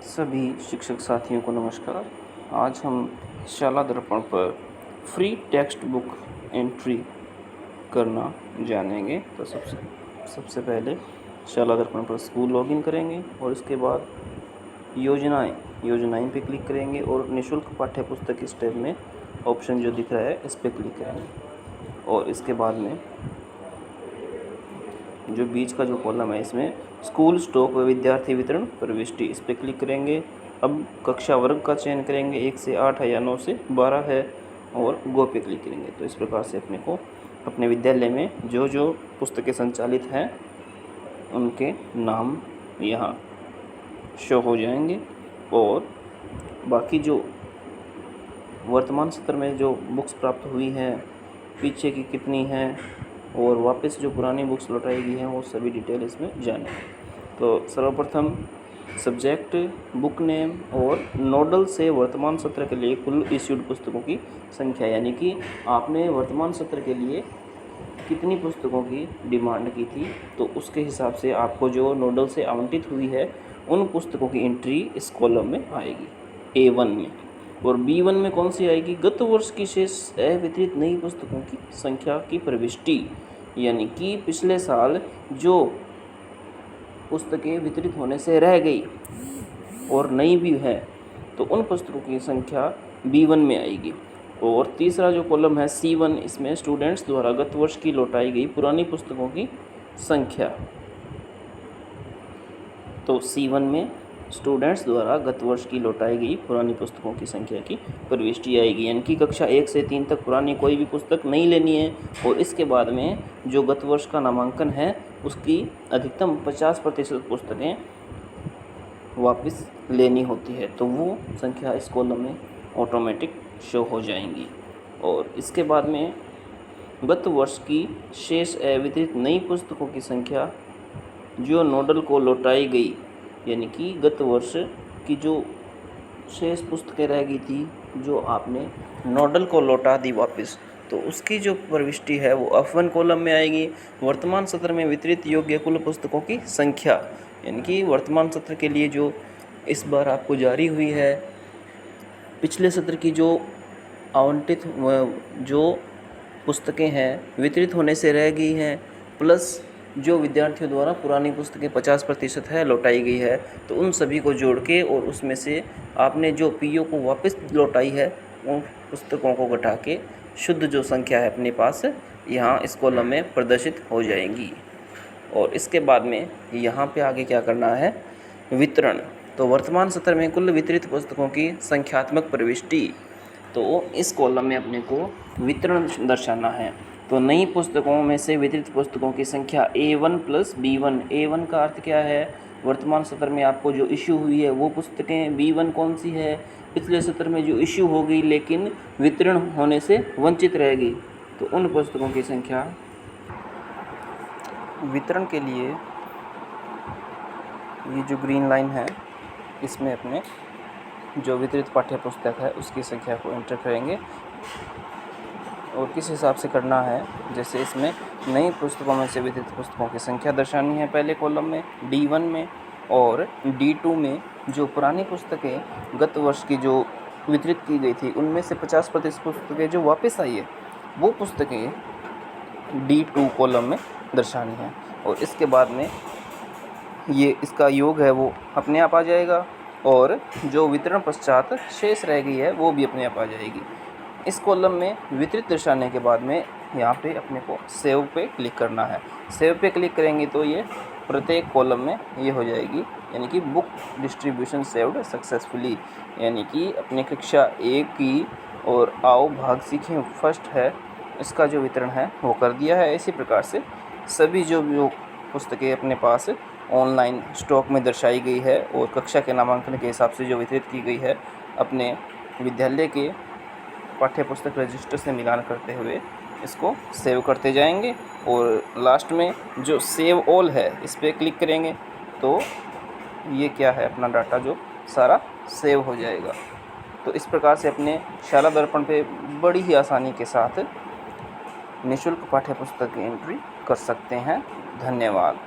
सभी शिक्षक साथियों को नमस्कार। आज हम शाला दर्पण पर फ्री टेक्स्ट बुक एंट्री करना जानेंगे। तो सबसे पहले शाला दर्पण पर स्कूल लॉगिन करेंगे और इसके बाद योजनाएं पे क्लिक करेंगे और निःशुल्क पाठ्य पुस्तक इस टैब में ऑप्शन जो दिख रहा है इस पर क्लिक करेंगे और इसके बाद में जो बीच का जो कॉलम है इसमें स्कूल स्टॉक व विद्यार्थी वितरण प्रविष्टि इस पर क्लिक करेंगे। अब कक्षा वर्ग का चयन करेंगे, 1 से 8 है या 9 से 12 है और गो पे क्लिक करेंगे। तो इस प्रकार से अपने को अपने विद्यालय में जो जो पुस्तकें संचालित हैं उनके नाम यहाँ शो हो जाएंगे और बाकी जो वर्तमान सत्र में जो बुक्स प्राप्त हुई हैं, पीछे की कितनी हैं और वापस जो पुरानी बुक्स लौटाई गई हैं वो सभी डिटेल इसमें जानें। तो सर्वप्रथम सब्जेक्ट, बुक नेम और नोडल से वर्तमान सत्र के लिए कुल इश्यूड पुस्तकों की संख्या, यानी कि आपने वर्तमान सत्र के लिए कितनी पुस्तकों की डिमांड की थी तो उसके हिसाब से आपको जो नोडल से आवंटित हुई है उन पुस्तकों की एंट्री इस कॉलम में आएगी A1 में। और B1 में कौन सी आएगी? गत वर्ष की शेष अवितरित नई पुस्तकों की संख्या की प्रविष्टि, यानी कि पिछले साल जो पुस्तकें वितरित होने से रह गई और नई भी है तो उन पुस्तकों की संख्या B1 में आएगी। और तीसरा जो कॉलम है C1, इसमें स्टूडेंट्स द्वारा गत वर्ष की लौटाई गई पुरानी पुस्तकों की संख्या। तो C1 में स्टूडेंट्स द्वारा गत वर्ष की लौटाई गई पुरानी पुस्तकों की संख्या की प्रविष्टि आएगी, यानी कि कक्षा 1 से 3 तक पुरानी कोई भी पुस्तक नहीं लेनी है और इसके बाद में जो गत वर्ष का नामांकन है उसकी अधिकतम 50% पुस्तकें वापस लेनी होती है, तो वो संख्या इस कॉलम में ऑटोमेटिक शो हो जाएंगी। और इसके बाद में गत वर्ष की शेष अवितरित नई पुस्तकों की संख्या जो नोडल को लौटाई गई, यानी कि गत वर्ष की जो शेष पुस्तकें रह गई थी जो आपने नोडल को लौटा दी वापस, तो उसकी जो प्रविष्टि है वो F1 कॉलम में आएगी। वर्तमान सत्र में वितरित योग्य कुल पुस्तकों की संख्या, यानी कि वर्तमान सत्र के लिए जो इस बार आपको जारी हुई है, पिछले सत्र की जो आवंटित जो पुस्तकें हैं वितरित होने से रह गई हैं, प्लस जो विद्यार्थियों द्वारा पुरानी पुस्तकें 50% है लौटाई गई है, तो उन सभी को जोड़ के और उसमें से आपने जो पीओ को वापस लौटाई है उन पुस्तकों को घटा के शुद्ध जो संख्या है अपने पास यहाँ इस कॉलम में प्रदर्शित हो जाएंगी। और इसके बाद में यहाँ पे आगे क्या करना है? वितरण। तो वर्तमान सत्र में कुल वितरित पुस्तकों की संख्यात्मक प्रविष्टि, तो इस कॉलम में अपने को वितरण दर्शाना है। तो नई पुस्तकों में से वितरित पुस्तकों की संख्या A1 + B1। A1 का अर्थ क्या है? वर्तमान सत्र में आपको जो इश्यू हुई है वो पुस्तकें। B1 कौन सी है? पिछले सत्र में जो इश्यू हो गई लेकिन वितरण होने से वंचित रह गई, तो उन पुस्तकों की संख्या। वितरण के लिए ये जो ग्रीन लाइन है इसमें अपने जो वितरित पाठ्य पुस्तक है उसकी संख्या को एंटर करेंगे और किस हिसाब से करना है, जैसे इसमें नई पुस्तकों में से वितरित पुस्तकों की संख्या दर्शानी है पहले कॉलम में D1 में, और D2 में जो पुरानी पुस्तकें गत वर्ष की जो वितरित की गई थी उनमें से 50% पुस्तकें जो वापस आई है वो पुस्तकें D2 कॉलम में दर्शानी है। और इसके बाद में ये इसका योग है वो अपने आप आ जाएगा और जो वितरण पश्चात शेष रह गई है वो भी अपने आप आ जाएगी। इस कॉलम में वितरित दर्शाने के बाद में यहाँ पे अपने को सेव पे क्लिक करना है। सेव पे क्लिक करेंगे तो ये प्रत्येक कॉलम में ये हो जाएगी, यानी कि बुक डिस्ट्रीब्यूशन सेव्ड सक्सेसफुली, यानी कि अपने कक्षा 1 की और आओ भाग सीखें फर्स्ट है इसका जो वितरण है वो कर दिया है। इसी प्रकार से सभी जो पुस्तकें अपने पास ऑनलाइन स्टॉक में दर्शाई गई है और कक्षा के नामांकन के हिसाब से जो वितरित की गई है अपने विद्यालय के पाठ्य पुस्तक रजिस्टर से मिलान करते हुए इसको सेव करते जाएंगे। और लास्ट में जो सेव ऑल है इस पर क्लिक करेंगे तो ये क्या है, अपना डाटा जो सारा सेव हो जाएगा। तो इस प्रकार से अपने शाला दर्पण पे बड़ी ही आसानी के साथ निःशुल्क पाठ्य पुस्तक की एंट्री कर सकते हैं। धन्यवाद।